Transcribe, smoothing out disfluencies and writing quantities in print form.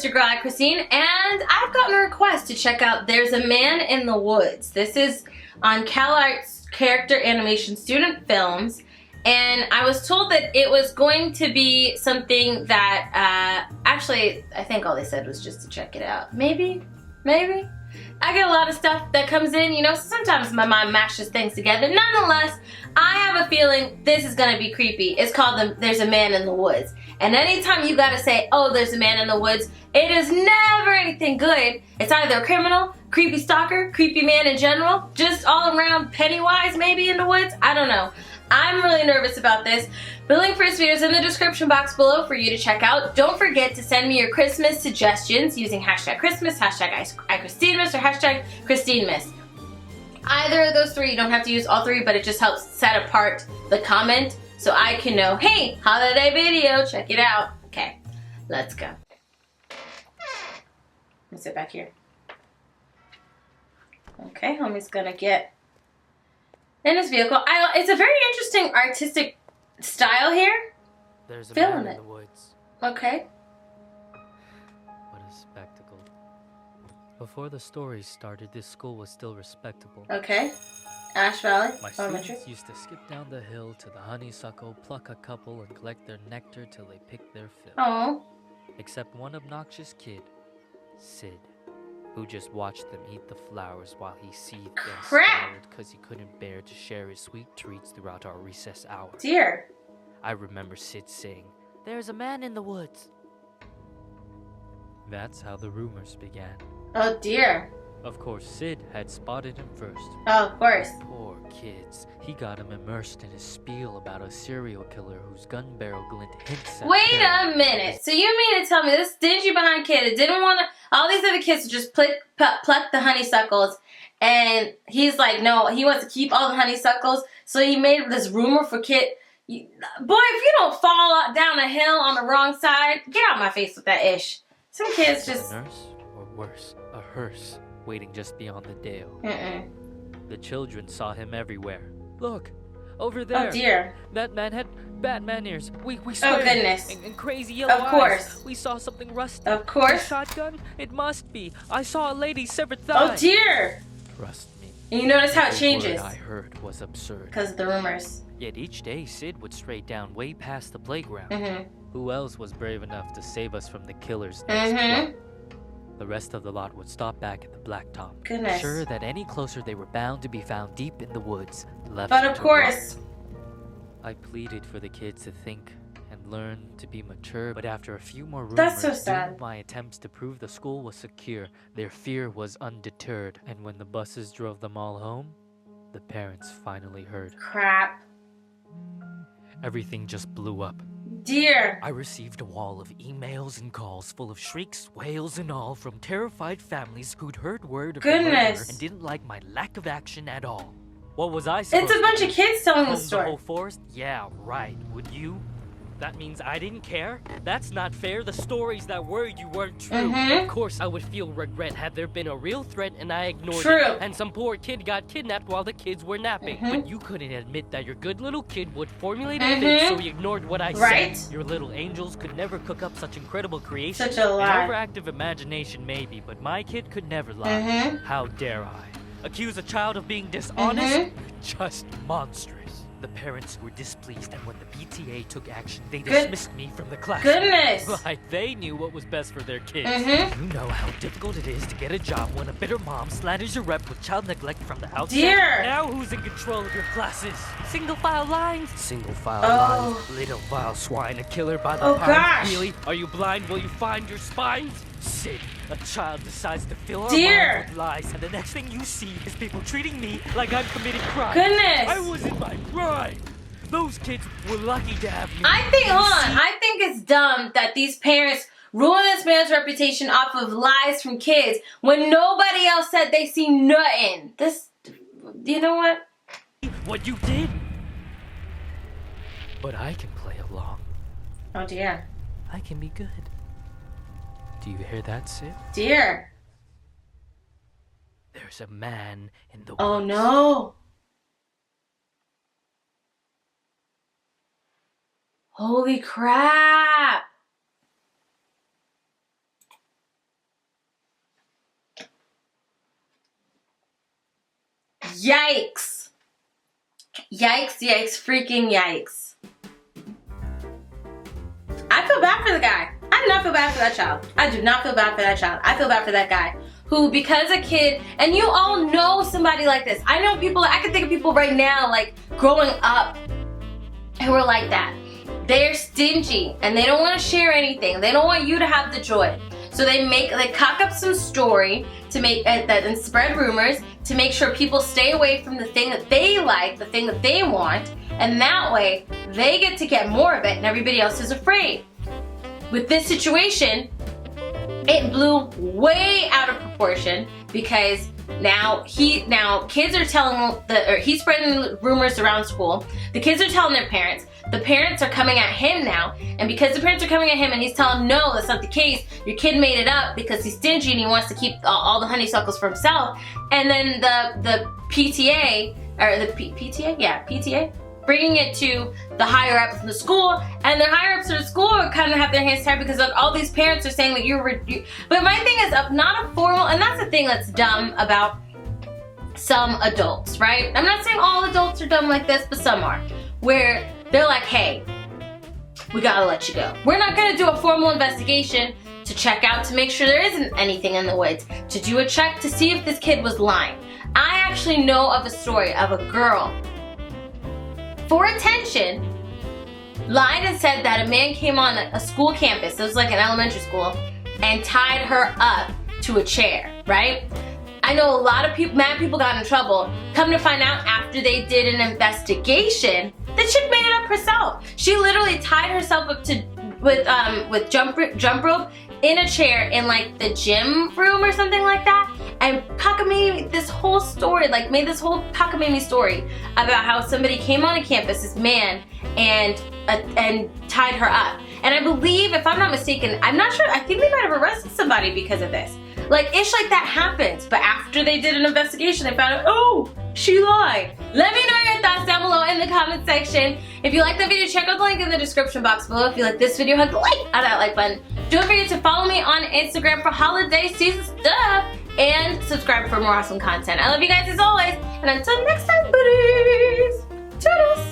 it's your girl AyChristene, and I've gotten a request to check out There's a Man in the Woods. This is on CalArts Character Animation Student Films, and I was told that it was going to be something that, actually, I think all they said was just to check it out. Maybe? I get a lot of stuff that comes in, you know, sometimes my mind mashes things together. Nonetheless, I have a feeling this is gonna be creepy. It's called There's a Man in the Woods. And anytime you gotta say, oh, there's a man in the woods, it is never anything good. It's either a criminal, creepy stalker, creepy man in general, just all around Pennywise maybe in the woods, I don't know. I'm really nervous about this. The link for this video is in the description box below for you to check out. Don't forget to send me your Christmas suggestions using hashtag Christmas, hashtag AyChristeneMiss, or hashtag ChristeneMiss. Either of those three, you don't have to use all three, but it just helps set apart the comment so I can know, hey, holiday video, check it out. Okay, let's go. Let me sit back here. Okay, homie's gonna get in his vehicle. It's a very interesting artistic style here. There's a Feeling man it. in the woods. Okay. What a spectacle. Before the story started, this school was still respectable. Okay. Ash Valley My Elementary. students used to skip down the hill to the honeysuckle, pluck a couple, and collect their nectar till they picked their fill. Oh. Except one obnoxious kid, Sid, who just watched them eat the flowers while he seethed and Crap. scowled because he couldn't bear to share his sweet treats throughout our recess hour. Dear. I remember Sid saying, "There's a man in the woods." That's how the rumors began. Oh dear. Of course, Sid had spotted him first. Oh, of course. Poor kids. He got him immersed in his spiel about a serial killer whose gun barrel glint hints at Wait terror. a minute. So you mean to tell me this stingy behind kid that didn't want to, all these other kids would just pluck the honeysuckles, and he's like, no, he wants to keep all the honeysuckles, so he made this rumor for kid. Boy, if you don't fall down a hill on the wrong side, get out my face with that ish. Some kids just... A nurse, or worse, a hearse, waiting just beyond the dale. The children saw him everywhere. Look, over there. Oh dear. That man had Batman ears. We swear. Oh goodness. And crazy yellow eyes. Of course. We saw something rusty. Of course. A shotgun? It must be. I saw a lady's severed thigh. Oh dear. Trust me. And you notice how it The changes. word I heard was absurd. Because of the rumors. Yet each day, Sid would stray down way past the playground. Who else was brave enough to save us from the killer's next plot? The rest of the lot would stop back at the blacktop. Goodness. Sure that any closer they were bound to be found deep in the woods, left But of to course. rot. I pleaded for the kids to think and learn to be mature, but after a few more rumors, That's so sad. doomed my attempts to prove the school was secure, their fear was undeterred. And when the buses drove them all home, the parents finally heard. Crap. Everything just blew up. Dear. I received a wall of emails and calls full of shrieks, wails, and all from terrified families who'd heard word of the murder Goodness. and didn't like my lack of action at all. What was I supposed It's a to bunch do? of kids telling the Comb the story. whole forest? Yeah, right. Would you? That means I didn't care? That's not fair. The stories that were you weren't true. Of course, I would feel regret had there been a real threat and I ignored True. it. And some poor kid got kidnapped while the kids were napping. But you couldn't admit that your good little kid would formulate a fit, so you ignored what I Right. said. Your little angels could never cook up such incredible creation. Such a lie. An overactive imagination, maybe, but my kid could never lie. How dare I? Accuse a child of being dishonest? Just monstrous. The parents were displeased, and when the PTA took action, they dismissed me from the class. Goodness. Like they knew what was best for their kids. Mm-hmm. You know how difficult it is to get a job when a bitter mom slanders your rep with child neglect from the outset. Dear. Now who's in control of your classes? Single file lines? Single file Oh. lines. Little vile swine, a killer by the Oh, pound. gosh. Really? Are you blind? Will you find your spines? Sid, a child decides to fill our Dear. minds with lies, and the next thing you see is people treating me like I'm committing crime. Goodness. I was in my prime. Those kids were lucky to have me. I think, You hold on, see? I think it's dumb that these parents ruin this man's reputation off of lies from kids when nobody else said they see nothing. This, you know what? What you did. But I can play along. Oh dear. I can be good. Do you hear that, Sid? Dear. There's a man in the Oh woods. no. Holy crap. Yikes. Yikes, yikes, freaking yikes. I feel bad for the guy. I do not feel bad for that child. I do not feel bad for that child. I feel bad for that guy who, because a kid, and you all know somebody like this. I know people, I can think of people right now, like growing up, who are like that. They're stingy and they don't want to share anything. They don't want you to have the joy. So they cock up some story to make and spread rumors to make sure people stay away from the thing that they like, the thing that they want, and that way they get more of it and everybody else is afraid. With this situation, it blew way out of proportion because now kids are he's spreading rumors around school. The kids are telling their parents. The parents are coming at him now, and because the parents are coming at him and he's telling them, no, that's not the case, your kid made it up because he's stingy and he wants to keep all the honeysuckles for himself. And then the PTA, or the PTA? Yeah, PTA? Bringing it to the higher ups in the school, and the higher ups in the school kind of have their hands tied because all these parents are saying that but my thing is, not a formal, and that's the thing that's dumb about some adults, right? I'm not saying all adults are dumb like this, but some are, where they're like, hey, we gotta let you go. We're not gonna do a formal investigation to check out to make sure there isn't anything in the woods, to do a check to see if this kid was lying. I actually know of a story of a girl, for attention, lied and said that a man came on a school campus, it was like an elementary school, and tied her up to a chair, right? I know a lot of mad people got in trouble. Come to find out, after they did an investigation, the chick made it up herself. She literally tied herself up with jump rope in a chair in like the gym room or something like that, and cockamamie this whole story, like made this whole cockamamie story about how somebody came on a campus, this man, and tied her up. And I believe, if I'm not mistaken, I'm not sure, I think they might have arrested somebody because of this. Like, ish like that happens, but after they did an investigation, they found out, oh, she lied. Let me know your thoughts down below in the comment section. If you like the video, check out the link in the description box below. If you like this video, hug the like on that like button. Don't forget to follow me on Instagram for holiday season stuff, and subscribe for more awesome content. I love you guys as always, and until next time, buddies, toodles!